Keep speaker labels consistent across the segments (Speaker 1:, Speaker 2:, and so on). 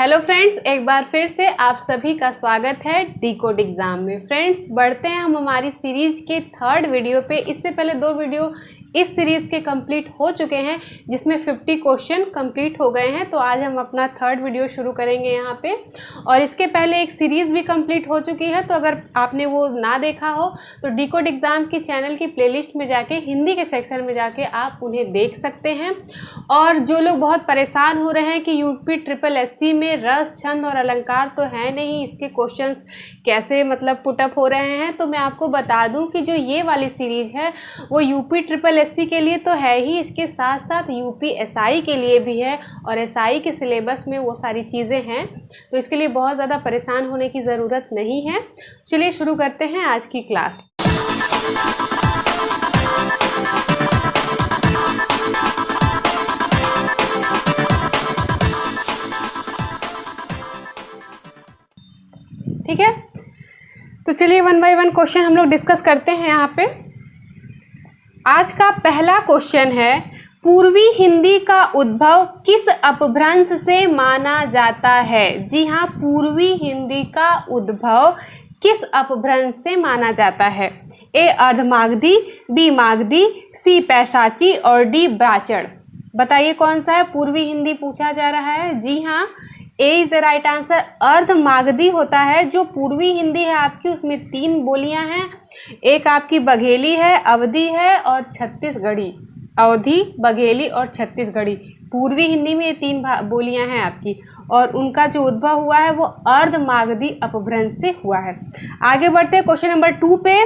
Speaker 1: Hello friends, एक बार फिर से आप सभी का स्वागत है डिकोड एग्जाम में। फ्रेंड्स, बढ़ते हैं हम हमारी सीरीज के थर्ड वीडियो पे। इससे पहले दो वीडियो इस सीरीज़ के कंप्लीट हो चुके हैं जिसमें 50 क्वेश्चन कंप्लीट हो गए हैं। तो आज हम अपना थर्ड वीडियो शुरू करेंगे यहाँ पे। और इसके पहले एक सीरीज़ भी कंप्लीट हो चुकी है, तो अगर आपने वो ना देखा हो तो डिकोड एग्ज़ाम की चैनल की प्लेलिस्ट में जाके हिंदी के सेक्शन में जाके आप उन्हें देख सकते हैं। और जो लोग बहुत परेशान हो रहे हैं कि यूपी ट्रिपल एससी में रस, छंद और अलंकार तो है नहीं, इसके क्वेश्चंस कैसे पुटअप हो रहे हैं, तो मैं आपको बता दूं कि जो ये वाली सीरीज़ है वो यूपी ट्रिपल एससी के लिए तो है ही, इसके साथ साथ यूपी एसआई के लिए भी है। और एसआई के सिलेबस में वो सारी चीज़ें हैं, तो इसके लिए बहुत ज़्यादा परेशान होने की ज़रूरत नहीं है। चलिए शुरू करते हैं आज की क्लास। ठीक है, तो चलिए वन बाय वन क्वेश्चन हम लोग डिस्कस करते हैं यहाँ पे। आज का पहला क्वेश्चन है, पूर्वी हिंदी का उद्भव किस अपभ्रंश से माना जाता है? जी हाँ, पूर्वी हिंदी का उद्भव किस अपभ्रंश से माना जाता है? ए अर्धमागधी, बी मागधी, सी पैशाची और डी ब्राचड़। बताइए कौन सा है? पूर्वी हिंदी पूछा जा रहा है। जी हाँ, A is the right answer. Ardhamagadhi होता है जो पूर्वी हिंदी है आपकी, उसमें 3 बोलियां हैं। एक आपकी बघेली है, अवधी है और छत्तीसगढ़ी। अवधी, बघेली और छत्तीसगढ़ी, पूर्वी हिंदी में ये 3 बोलियां हैं आपकी। और उनका जो उद्भव हुआ है वो अर्धमागधी अपभ्रंश से हुआ है। आगे बढ़ते हैं क्वेश्चन नंबर 2 पे।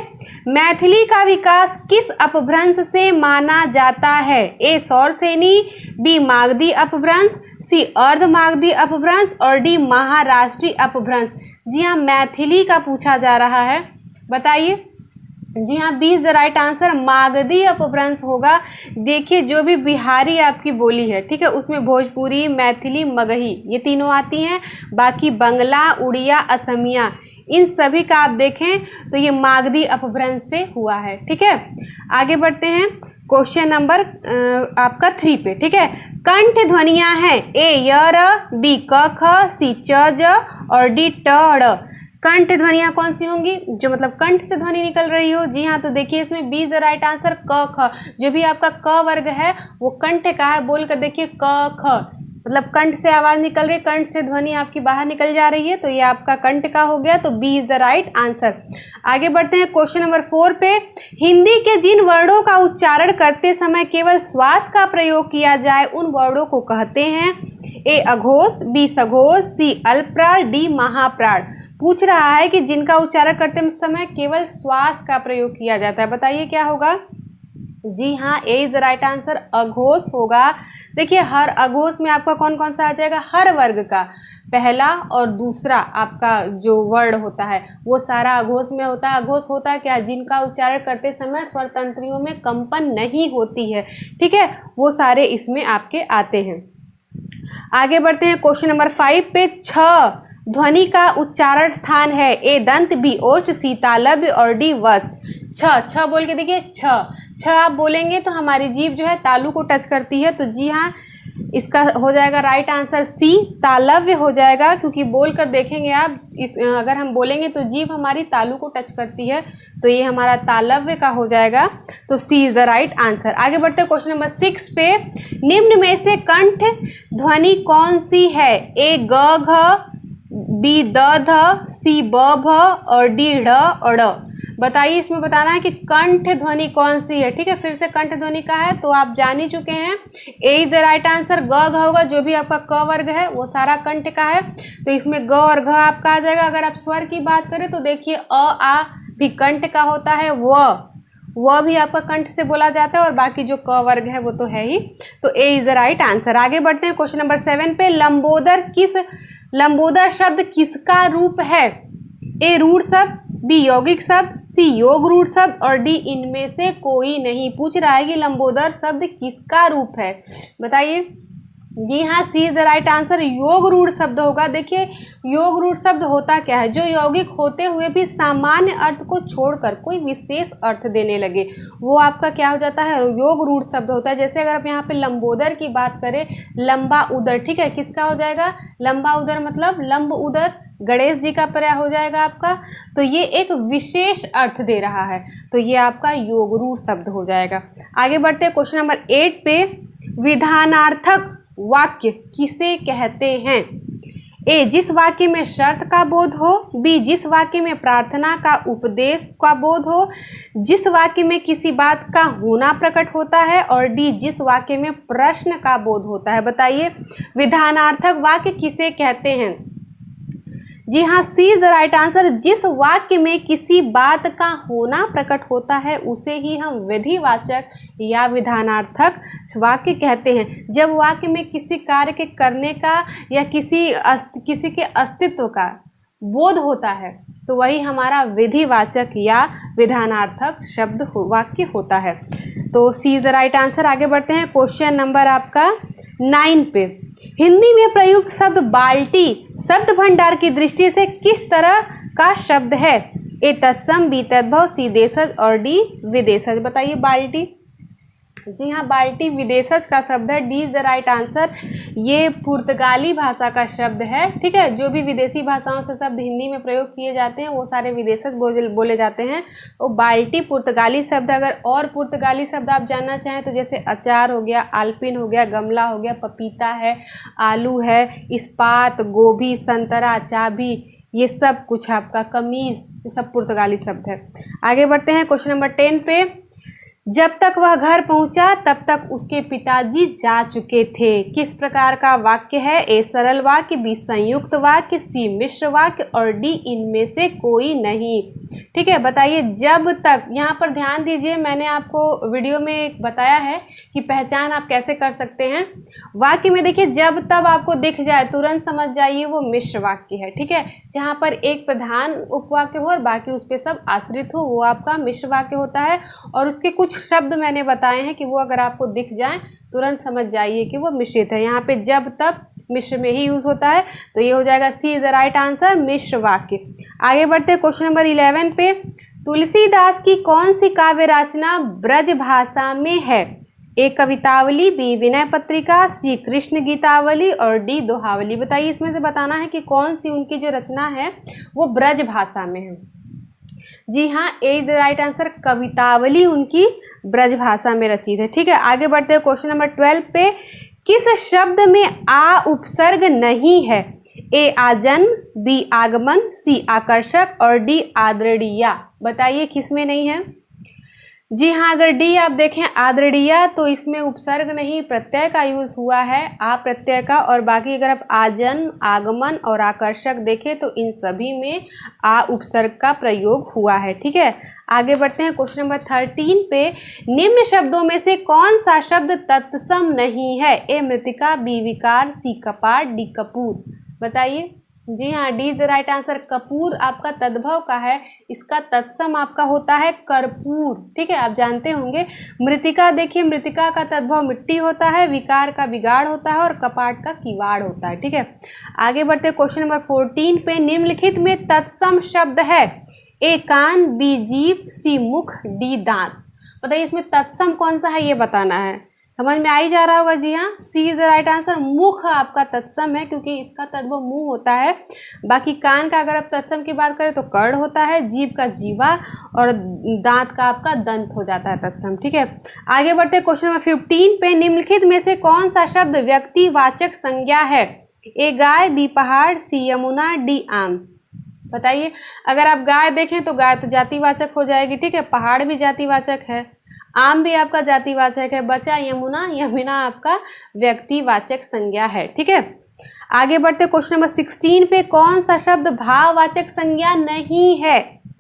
Speaker 1: मैथिली का विकास किस अपभ्रंश से माना जाता है? ए सौरसेनी, बी मागधी अपभ्रंश, सी अर्धमागधी अपभ्रंश और डी महाराष्ट्रीय अपभ्रंश। जी हाँ, मैथिली का पूछा जा रहा है, बताइए। जी हाँ, B is the right answer, Magadhi Apabhramsha होगा। देखिए, जो भी बिहारी आपकी बोली है, ठीक है, उसमें भोजपुरी, मैथिली, मगही ये तीनों आती हैं। बाकी बंगला, उड़िया, असमिया, इन सभी का आप देखें तो ये मागधी अपभ्रंश से हुआ है। ठीक है, आगे बढ़ते हैं क्वेश्चन नंबर आपका 3 पे। ठीक है, कंठ ध्वनियां हैं, ए य र, बी क ख, सी च ज और डी ट ड़। कंठ ध्वनियां कौन सी होंगी? जो कंठ से ध्वनि निकल रही हो। जी हाँ, तो देखिए इसमें B is the right answer, क ख। जो भी आपका क वर्ग है वो कंठ का है। बोल कर देखिए, क ख, कंठ से आवाज निकल रही है, कंठ से ध्वनि आपकी बाहर निकल जा रही है, तो ये आपका कंठ का हो गया। तो B is the right answer. आगे बढ़ते हैं क्वेश्चन नंबर 4 पे। हिंदी के जिन वर्णों का उच्चारण करते समय केवल श्वास का प्रयोग किया जाए उन वर्णों को कहते हैं? ए अघोष, बी सघोष, सी अल्पप्राण, डी महाप्राण। पूछ रहा है कि जिनका उच्चारण करते समय केवल श्वास का प्रयोग किया जाता है, बताइए क्या होगा? जी हाँ, A is the right answer, अघोष होगा। देखिए, हर अघोष में आपका कौन कौन सा आ जाएगा? हर वर्ग का पहला और दूसरा आपका जो वर्ण होता है वो सारा अघोष में होता है। अघोष होता है क्या? जिनका उच्चारण करते समय स्वर तंत्रियों में कंपन नहीं होती है। ठीक है, वो सारे इसमें आपके आते हैं। आगे बढ़ते हैं क्वेश्चन नंबर 5 पे। छ ध्वनि का उच्चारण स्थान है? ए दंत, बी ओष्ठ, सी तालव्य और डी वत्स। छ बोल के देखिए, छ आप बोलेंगे तो हमारी जीभ जो है तालु को टच करती है, तो जी हाँ, इसका हो जाएगा राइट आंसर सी, तालव्य हो जाएगा। क्योंकि बोल कर देखेंगे आप, अगर हम बोलेंगे तो जीभ हमारी तालु को टच करती है, तो ये हमारा तालव्य का हो जाएगा। तो सी इज द राइट आंसर। आगे बढ़ते हैं क्वेश्चन नंबर 6 पे। निम्न में से कंठ ध्वनि कौन सी है? ए ग घ, बी द ध, सी ब भ और डी ढ और ड़। बताइए, इसमें बताना है कि कंठ ध्वनि कौन सी है। ठीक है, फिर से कंठ ध्वनि का है तो आप जान ही चुके हैं। ए इज द राइट आंसर, ग घ होगा। जो भी आपका क वर्ग है वो सारा कंठ का है, तो इसमें ग और घ आपका आ जाएगा। अगर आप स्वर की बात करें तो देखिए, अ आ भी कंठ का होता है, व भी आपका कंठ से बोला जाता है, और बाकी जो क वर्ग है वो तो है ही। तो ए इज द राइट आंसर। आगे बढ़ते हैं क्वेश्चन नंबर 7 पे। लंबोदर शब्द किसका रूप है? ए रूढ़ शब्द, बी यौगिक शब्द, सी योग रूढ़ शब्द और डी इनमें से कोई नहीं। पूछ रहा है कि लंबोदर शब्द किसका रूप है, बताइए। जी हाँ, सी इज द राइट आंसर। योग रूढ़ शब्द होगा। देखिए योग रूढ़ शब्द होता क्या है, जो यौगिक होते हुए भी सामान्य अर्थ को छोड़कर कोई विशेष अर्थ देने लगे, वो आपका क्या हो जाता है, योग रूढ़ शब्द होता है। जैसे अगर आप यहाँ पे लंबोदर की बात करें, लंबा उदर, ठीक है, किसका हो जाएगा, लंबा उदर मतलब लंब उदर, गणेश जी का पर्याय हो जाएगा आपका। तो ये एक विशेष अर्थ दे रहा है, तो ये आपका योग रूढ़ शब्द हो जाएगा। आगे बढ़ते हैं क्वेश्चन नंबर 8 पे। विधानार्थक वाक्य किसे कहते हैं? ए, जिस वाक्य में शर्त का बोध हो, बी, जिस वाक्य में प्रार्थना का उपदेश का बोध हो, जिस वाक्य में किसी बात का होना प्रकट होता है, और डी, जिस वाक्य में प्रश्न का बोध होता है। बताइए विधानार्थक वाक्य किसे कहते हैं? जी हाँ, सी इज द राइट आंसर। जिस वाक्य में किसी बात का होना प्रकट होता है उसे ही हम विधिवाचक या विधानार्थक वाक्य कहते हैं। जब वाक्य में किसी कार्य के करने का या किसी के अस्तित्व का बोध होता है तो वही हमारा विधिवाचक या विधानार्थक शब्द वाक्य होता है। तो सी इज द राइट आंसर। आगे बढ़ते हैं क्वेश्चन नंबर आपका 9 पे। हिंदी में प्रयुक्त शब्द बाल्टी शब्द भंडार की दृष्टि से किस तरह का शब्द है? ए, तत्सम, बी, तद्भव, सी, देशज और डी, विदेशज। बताइए बाल्टी। जी हाँ, बाल्टी विदेशज का शब्द है। D is the right answer. ये पुर्तगाली भाषा का शब्द है, ठीक है। जो भी विदेशी भाषाओं से शब्द हिंदी में प्रयोग किए जाते हैं वो सारे विदेशज बोले जाते हैं। तो बाल्टी पुर्तगाली शब्द। अगर और पुर्तगाली शब्द आप जानना चाहें तो जैसे अचार हो गया, आलपिन हो गया, गमला हो गया, पपीता है, आलू है, इस्पात, गोभी, संतरा, चाबी, ये सब कुछ आपका, कमीज, ये सब पुर्तगाली शब्द है। आगे बढ़ते हैं क्वेश्चन नंबर 10 पे। जब तक वह घर पहुंचा तब तक उसके पिताजी जा चुके थे। किस प्रकार का वाक्य है? ए, सरल वाक्य, बी, संयुक्त वाक्य, सी, मिश्र वाक्य और डी, इनमें से कोई नहीं। ठीक है, बताइए जब तक। यहाँ पर ध्यान दीजिए, मैंने आपको वीडियो में एक बताया है कि पहचान आप कैसे कर सकते हैं। वाक्य में देखिए जब तब आपको दिख जाए तुरंत समझ जाइए वो मिश्र वाक्य है, ठीक है। जहाँ पर एक प्रधान उपवाक्य हो और बाकी उस पर सब आश्रित हो वो आपका मिश्र वाक्य होता है। और उसके कुछ शब्द मैंने बताए हैं कि वो अगर आपको दिख जाए तुरंत समझ जाइए कि वो मिश्रित है। यहाँ पे जब तब मिश्र में ही यूज होता है, तो ये हो जाएगा सी इज द राइट आंसर, मिश्र वाक्य। आगे बढ़ते हैं क्वेश्चन नंबर 11 पे। तुलसीदास की कौन सी काव्य रचना ब्रज भाषा में है? ए, कवितावली, बी, विनय पत्रिका, सी, कृष्ण गीतावली और डी, दोहावली। बताइए इसमें से बताना है कि कौन सी उनकी जो रचना है वो ब्रज भाषा में है। जी हाँ, A is the right answer, Kavitavali उनकी ब्रज भाषा में रचित है। ठीक है, आगे बढ़ते हैं क्वेश्चन नंबर 12 पे। किस शब्द में आ उपसर्ग नहीं है? ए, आजन्म, बी, आगमन, सी, आकर्षक और डी, आद्रड़ीया। बताइए किस में नहीं है? जी हाँ, अगर डी आप देखें आद्रड़ीया तो इसमें उपसर्ग नहीं प्रत्यय का यूज हुआ है, आ प्रत्यय का। और बाकी अगर आप आजन्म, आगमन और आकर्षक देखें तो इन सभी में आ उपसर्ग का प्रयोग हुआ है। ठीक है, आगे बढ़ते हैं क्वेश्चन नंबर 13 पे। निम्न शब्दों में से कौन सा शब्द तत्सम नहीं है? ए, मृतिका, बी, विकार, सी, कपाट, डी, कपूर। बताइए। जी हाँ, D is the right answer. Kapoor आपका तद्भव का है, इसका तत्सम आपका होता है कर्पूर। ठीक है, आप जानते होंगे। मृतिका देखिए, मृतिका का तद्भव मिट्टी होता है, विकार का बिगाड़ होता है और कपाट का किवाड़ होता है। ठीक है, आगे बढ़ते क्वेश्चन नंबर 14 पे। निम्नलिखित में तत्सम शब्द है? ए, कान, बी, जीभ, सी, मुख, डी, दांत। बताइए इसमें तत्सम कौन सा है ये बताना है। समझ में आ ही जा रहा होगा। जी हाँ, सी इज द राइट आंसर। मुख आपका तत्सम है क्योंकि इसका तद्भव मुंह होता है। बाकी कान का अगर आप तत्सम की बात करें तो कर्ण होता है, जीभ का जीवा और दांत का आपका दंत हो जाता है तत्सम। ठीक है, आगे बढ़ते क्वेश्चन नंबर 15 पे। निम्नलिखित में से कौन सा शब्द व्यक्तिवाचक संज्ञा है? ए, गाय, बी, पहाड़, सी, यमुना, डी, आम। बताइए। अगर आप गाय देखें तो गाय तो जातिवाचक हो जाएगी, ठीक है। पहाड़ भी जातिवाचक है, आम भी आपका जातिवाचक है, बचा यमुना। यमुना आपका व्यक्तिवाचक संज्ञा है। ठीक है, आगे बढ़ते क्वेश्चन नंबर 16 पे। कौन सा शब्द भाववाचक संज्ञा नहीं है?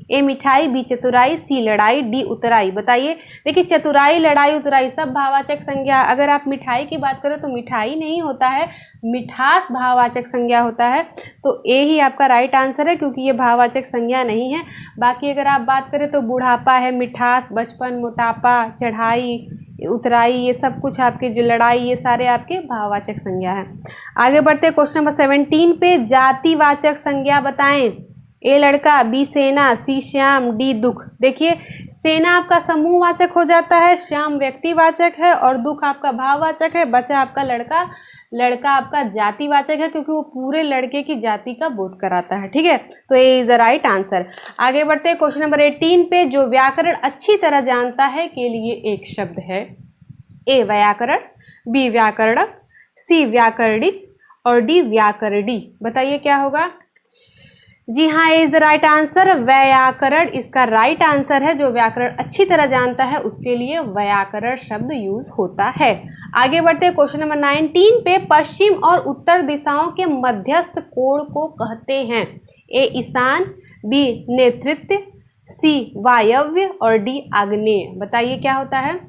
Speaker 1: ए, मिठाई, बी, चतुराई, सी, लड़ाई, डी, उतराई। बताइए। देखिए चतुराई, लड़ाई, उतराई सब भाववाचक संज्ञा। अगर आप मिठाई की बात करें तो मिठाई नहीं होता है, मिठास भाववाचक संज्ञा होता है। तो ए ही आपका राइट आंसर है क्योंकि ये भाववाचक संज्ञा नहीं है। बाकी अगर आप बात करें तो बुढ़ापा है, मिठास, बचपन, मोटापा, चढ़ाई, उतराई, ये सब कुछ आपके जो लड़ाई, ये सारे आपके भाववाचक संज्ञा है। आगे बढ़ते हैं क्वेश्चन नंबर 17 पे, जातिवाचक संज्ञा बताएं। ए लड़का, बी सेना, सी श्याम, डी दुख। देखिए सेना आपका समूहवाचक हो जाता है, श्याम व्यक्तिवाचक है और दुख आपका भाववाचक है। बचा आपका लड़का, लड़का आपका जातिवाचक है क्योंकि वो पूरे लड़के की जाति का बोध कराता है। ठीक है, तो ए इज द राइट आंसर। आगे बढ़ते हैं क्वेश्चन नंबर 18 पे, जो व्याकरण अच्छी तरह जानता है के लिए एक शब्द है। ए व्याकरण, बी व्याकरणक, सी व्याकरणिक और डी व्याकरणी। बताइए क्या होगा। जी हाँ, इज द राइट आंसर। व्याकरण इसका राइट आंसर है। जो व्याकरण अच्छी तरह जानता है उसके लिए व्याकरण शब्द यूज होता है। आगे बढ़ते हैं क्वेश्चन नंबर 19 पे, पश्चिम और उत्तर दिशाओं के मध्यस्थ कोण को कहते हैं। ए ईशान, बी नेतृत्व, सी वायव्य और डी आग्नेय। बताइए क्या होता है।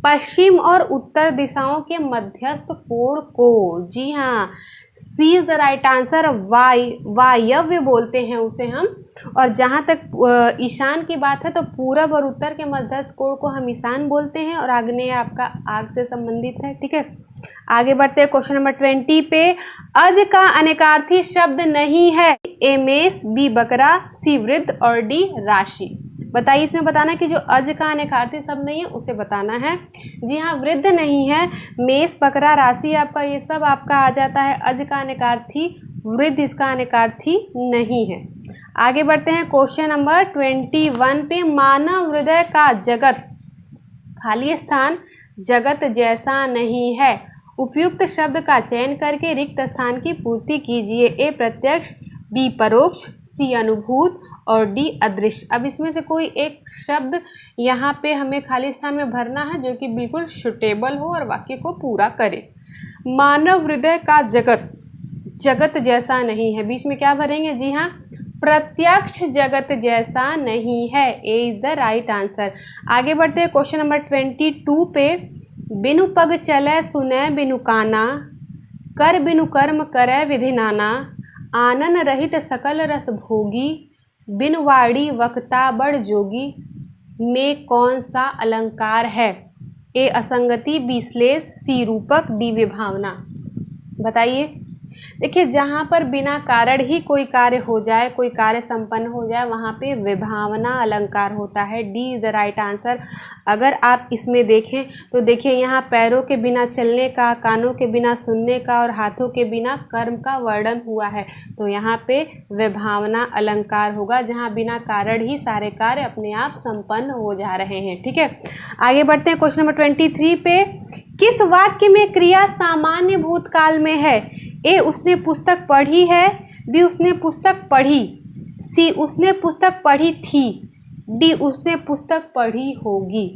Speaker 1: पश्चिम और उत्तर दिशाओं के मध्यस्थ कोण को, जी हाँ, सी इज द राइट आंसर। वायव्य बोलते हैं उसे हम। और जहाँ तक ईशान की बात है तो पूरब और उत्तर के मध्यस्थ कोण को हम ईशान बोलते हैं और आग्नेय आपका आग से संबंधित है। ठीक है, आगे बढ़ते हैं क्वेश्चन नंबर 20 पे, अज का अनेकार्थी शब्द नहीं है। ए मेष, बी बकरा, सी वृद्ध और डी राशि। बताइए इसमें बताना है कि जो अज का अनेकार्थी शब्द नहीं है उसे बताना है। जी हाँ, वृद्ध नहीं है, मेष, बकरा, राशि आपका ये सब आपका आ जाता है अज का अनेकार्थी, वृद्ध इसका अनेकार्थी नहीं है। आगे बढ़ते हैं क्वेश्चन नंबर 21 पे, मानव हृदय का जगत, खाली स्थान, जगत जैसा नहीं है। उपयुक्त शब्द का चयन करके रिक्त स्थान की पूर्ति कीजिए। ए प्रत्यक्ष, बी परोक्ष, सी अनुभूत और डी अदृश्य। अब इसमें से कोई एक शब्द यहाँ पे हमें खाली स्थान में भरना है जो कि बिल्कुल सुटेबल हो और वाक्य को पूरा करे। मानव हृदय का जगत, जगत जैसा नहीं है, बीच में क्या भरेंगे। जी हाँ, प्रत्यक्ष जगत जैसा नहीं है। ए इज द राइट आंसर। आगे बढ़ते हैं क्वेश्चन नंबर 22 पे, बिनु पग चले सुने बिनु काना, कर बिनु कर्म करे विधि नाना, आनन रहित सकल रस भोगी, बिन वाड़ी वक्ता बड़ जोगी, में कौन सा अलंकार है। ए असंगति, बी श्लेष, सी रूपक, डी विभावना। बताइए। देखिए जहाँ पर बिना कारण ही कोई कार्य हो जाए, कोई कार्य संपन्न हो जाए, वहाँ पे विभावना अलंकार होता है। D is the right answer. अगर आप इसमें देखें तो देखिए यहाँ पैरों के बिना चलने का, कानों के बिना सुनने का और हाथों के बिना कर्म का वर्णन हुआ है, तो यहाँ पे विभावना अलंकार होगा जहाँ बिना कारण ही सारे कार्य अपने आप संपन्न हो जा रहे हैं। ठीक है, आगे बढ़ते हैं क्वेश्चन नंबर 23 पे, किस वाक्य में क्रिया सामान्य भूतकाल में है। ए उसने पुस्तक पढ़ी है, बी उसने पुस्तक पढ़ी, सी उसने पुस्तक पढ़ी थी, डी उसने पुस्तक पढ़ी होगी।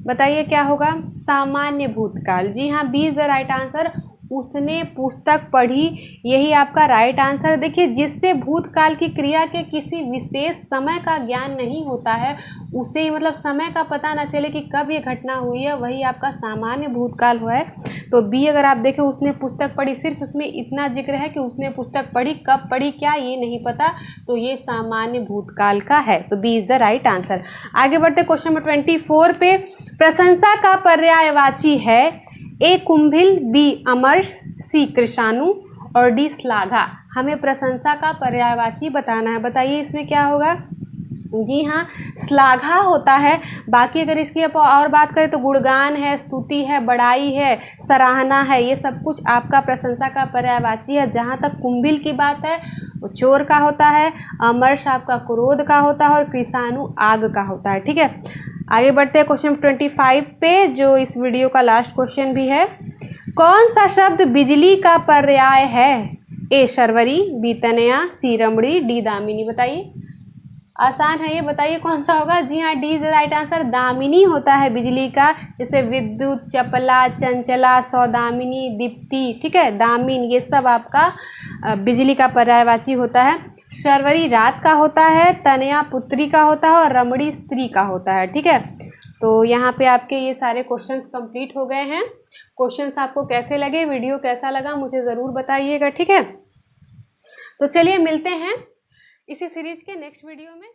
Speaker 1: बताइए क्या होगा। सामान्य भूतकाल, जी हाँ, B is the right answer. उसने पुस्तक पढ़ी, यही आपका राइट आंसर। देखिए जिससे भूतकाल की क्रिया के किसी विशेष समय का ज्ञान नहीं होता है, उसे मतलब समय का पता ना चले कि कब ये घटना हुई है, वही आपका सामान्य भूतकाल हुआ है। तो बी अगर आप देखें, उसने पुस्तक पढ़ी, सिर्फ उसमें इतना जिक्र है कि उसने पुस्तक पढ़ी, कब पढ़ी क्या ये नहीं पता, तो ये सामान्य भूतकाल का है। तो B is the right answer. आगे बढ़ते क्वेश्चन नंबर 24 पे, प्रशंसा का पर्यायवाची है। ए कुंभिल, बी अमर्ष, सी कृशाणु और डी श्लाघा। हमें प्रशंसा का पर्यायवाची बताना है। बताइए इसमें क्या होगा। जी हाँ, श्लाघा होता है। बाकी अगर इसकी और बात करें तो गुणगान है, स्तुति है, बड़ाई है, सराहना है, ये सब कुछ आपका प्रशंसा का पर्यायवाची है। जहाँ तक कुंभिल की बात है वो चोर का होता है, अमर्ष आपका क्रोध का होता है और कृशाणु आग का होता है। ठीक है, आगे बढ़ते हैं क्वेश्चन 25 पे, जो इस वीडियो का लास्ट क्वेश्चन भी है। कौन सा शब्द बिजली का पर्याय है। ए शर्वरी, बी तनया, सी रमणी, डी दामिनी। बताइए, आसान है ये, बताइए कौन सा होगा। जी हाँ, D is the right answer. Damini होता है बिजली का, जैसे विद्युत, चपला, चंचला, सौदामिनी, दीप्ति। ठीक है, दामिन, ये सब आपका बिजली का पर्यायवाची होता है। शर्वरी रात का होता है, तनया पुत्री का होता है और रमणी स्त्री का होता है। ठीक है, तो यहाँ पे आपके ये सारे क्वेश्चंस कंप्लीट हो गए हैं। क्वेश्चंस आपको कैसे लगे, वीडियो कैसा लगा, मुझे ज़रूर बताइएगा। ठीक है, तो चलिए मिलते हैं इसी सीरीज के नेक्स्ट वीडियो में।